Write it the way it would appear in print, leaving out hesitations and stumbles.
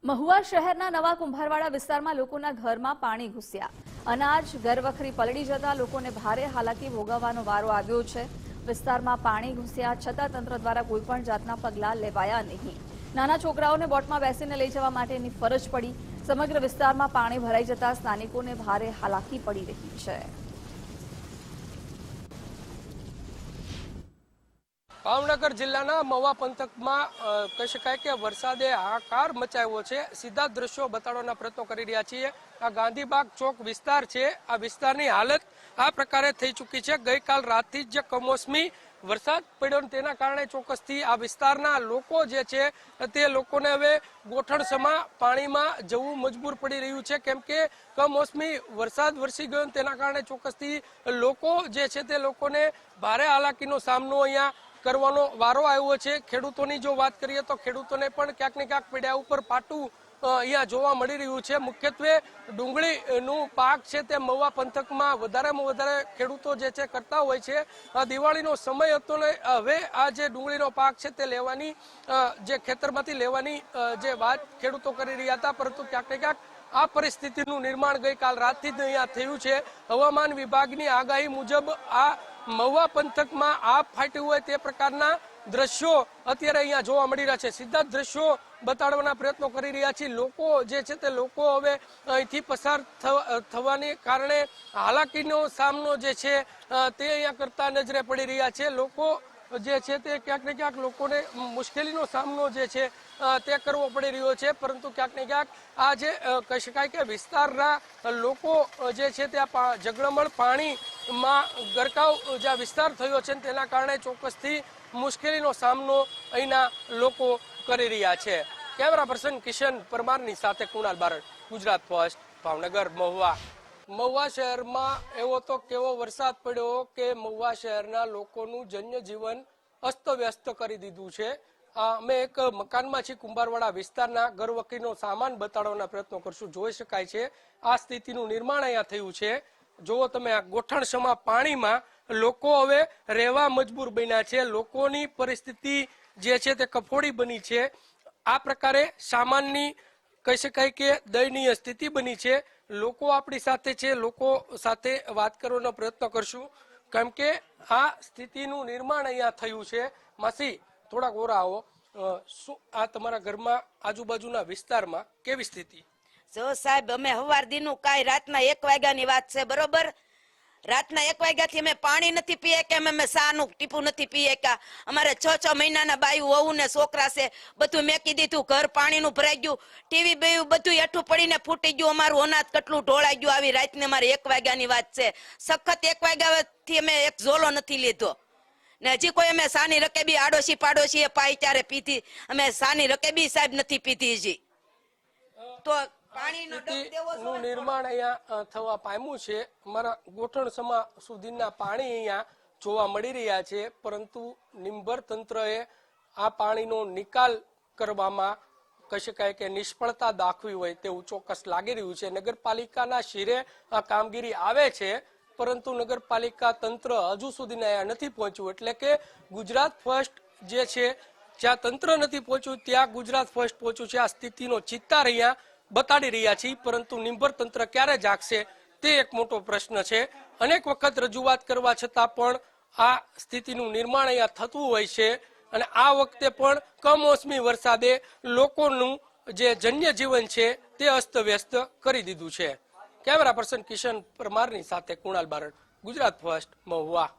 મહુવા શહેરના નવા કુંભારવાડા વિસ્તારમાં લોકોના ઘરમાં પાણી ઘૂસ્યા। અનાજ ઘરવખરી પલળી જતા લોકોને ભારે હાલાકી ભોગવવાનો વારો આવ્યો છે। વિસ્તારમાં પાણી ઘૂસ્યા છતાં તંત્ર દ્વારા કોઈપણ જાતના પગલાં લેવાયા નહીં। નાના છોકરાઓને બોટમાં બેસીને લઈ જવા માટેની ફરજ પડી। સમગ્ર વિસ્તારમાં પાણી ભરાઈ જતા સ્થાનિકોને ભારે હાલાકી પડી રહી છે। ભાવનગર જિલ્લાના મહુવા પંથકમાં કહી શકાય કે વરસાદે હાહાકાર મચાવ્યો છે। સીધા દ્રશ્યો બતાડવાના પ્રયત્નો કરી રહ્યા છીએ। આ ગાંધીબાગ ચોક વિસ્તાર છે, આ વિસ્તારની હાલત આ પ્રકારે થઈ ચૂકી છે। ગઈકાલ રાતથી જ જે કમોસમી વરસાદ પડ્યો તેના કારણે ચોક્કસથી આ વિસ્તારના લોકો જે છે તે લોકોને હવે ગોઠણસમા પાણીમાં જવું મજબૂર પડી રહ્યું છે, કેમ કે કમોસમી વરસાદ વરસી ગયો તેના કારણે ચોક્કસથી લોકો જે છે તે લોકોને ભારે હાલાકીનો સામનો અહીંયા કરવાનો વારો આવ્યો છે। ખેડૂતોની જો વાત કરીએ તો ખેડૂતોને પણ ક્યાંક ને ક્યાંક પીડા ઉપર પાટું અહીંયા જોવા મળી રહ્યું છે। મુખ્યત્વે ડુંગળીનું પાક છે તે મહુવા પંથકમાં વધારેમાં વધારે ખેડૂતો જે છે કરતા હોય છે। દિવાળીનો સમય હતો ને હવે આ જે ડુંગળીનો પાક છે તે લેવાની જે ખેતરમાંથી લેવાની જે વાત ખેડૂતો કરી રહ્યા હતા, પરંતુ ક્યાંક ને ક્યાંક આ પરિસ્થિતિનું નિર્માણ ગઈકાલ રાતથી જ અહીંયા થયું છે। હવામાન વિભાગની આગાહી મુજબ આ મહુવા પંથકમાં આપ ફાટ્યું હોય તે પ્રકારના દ્રશ્યો અત્યારે અહીંયા જોવા મળી રહ્યા છે। સીધા દ્રશ્યો બતાડવાના પ્રયત્નો કરી રહ્યા છીએ। લોકો જે છે તે લોકો હવે અહીંથી પસાર થવાને કારણે હાલાકીનો સામનો જે છે તે અહીંયા કરતા નજરે પડી રહ્યા છે। લોકો જે છે તે ક્યાંક ને ક્યાંક લોકોને મુશ્કેલીનો સામનો જે છે તે કરવો પડી રહ્યો છે, પરંતુ ક્યાંક ને ક્યાંક આ જે કહી શકાય કે વિસ્તારના લોકો જે છે તે જગડમળ પાણીમાં ગરકાવ જે વિસ્તાર થયો છે તેના કારણે ચોક્કસથી મુશ્કેલીનો સામનો અહીંના લોકો કરી રહ્યા છે। કેમેરા પર્સન કિશન પરમારની સાથે કુણાલ બારડ, ગુજરાત ફર્સ્ટ, ભાવનગર। મહુવા શહેરમાં એવો તો કેવો વરસાદ પડ્યો કે મહુવા શહેરના લોકોનું જનજીવન અસ્તવ્યસ્ત કરી દીધું છે। અમે એક મકાનમાં છીએ કુંભારવાડા વિસ્તારના, ઘરવખરીનો સામાન બતાડવાના પ્રયત્નો કરશું। જોઈ શકાય છે આ સ્થિતિનું નિર્માણ અહીંયા થયું છે। જુઓ તમે આ ગોઠણસમા પાણીમાં લોકો હવે રહેવા મજબૂર બન્યા છે। લોકોની પરિસ્થિતિ જે છે તે કફોડી બની છે। આ પ્રકારે સામાનની કહી શકાય કે દયનીય સ્થિતિ બની છે। લોકો આપણી સાથે છે, લોકો સાથે વાત કરવાનો પ્રયત્ન કરશું, કેમ કે આ સ્થિતિનું નિર્માણ અહીંયા થયું છે। માસી, થોડાક ઓરા આવો, શું આ તમારા ઘરમાં આજુબાજુના વિસ્તારમાં કેવી સ્થિતિ? જો સાહેબ, અમે સવાર દીનું કાંઈ રાતના 1 વાગ્યાની વાત છે, બરોબર? રાતના 1 વાગ્યાથી અમે પાણી નથી પીએ કે અમે સાનું ટીપું નથી પીએ કે અમારે 6 મહિનાના બાયું વહુ ને છોકરા છે, બધું મેકી દીધું। ઘર પાણીનું ભરાઈ ગયું, ટીવી બેયું બધું હેઠું પડીને ફૂટી ગયું। અમારું અનાજ કેટલું ઢોળાઈ ગયું। આવી રાતને અમારે 1 વાગ્યાની વાત છે। સખત 1 વાગ્યાથી અમે એક ઝોલો નથી લીધો ને હજી કોઈ અમે સાની રકેબી આડોશી પાડોશી પાઈ ત્યારે પીધી, અમે સાની રકેબી સાહેબ નથી પીધી હજી તો નું નિર્માણ અહીંયા થવા પામ્યું છે। અમારા ગોઠણસમા સુધીના પાણી અહીંયા જોવા મળી રહ્યા છે, પરંતુ નિંભર તંત્રએ આ પાણીનો નિકાલ કરવામાં કહી શકાય કે નિષ્ફળતા દાખવી હોય તેવું ચોક્કસ લાગી રહ્યું છે। નગરપાલિકાના શિરે આ કામગીરી આવે છે, પરંતુ નગરપાલિકા તંત્ર હજુ સુધી અહીંયા નથી પહોંચ્યું। એટલે કે ગુજરાત ફર્સ્ટ જે છે, જ્યાં તંત્ર નથી પહોંચ્યું ત્યાં ગુજરાત ફર્સ્ટ પહોંચ્યું છે। આ સ્થિતિનો ચિત્તાર અહીંયા બતાડી રહ્યા છીએ, પરંતુ નિંભર તંત્ર ક્યારે જાગશે તે એક મોટો પ્રશ્ન છે। અનેક વખત રજૂઆત કરવા છતાં પણ આ સ્થિતિનું નિર્માણ અહીંયા થતું હોય છે, અને આ વખતે પણ કમોસમી વરસાદે લોકોનું જે જનજીવન છે તે અસ્તવ્યસ્ત કરી દીધું છે। કેમેરા પર્સન કિશન પરમારની સાથે કુણાલ બારડ, ગુજરાત ફર્સ્ટ, મહુવા।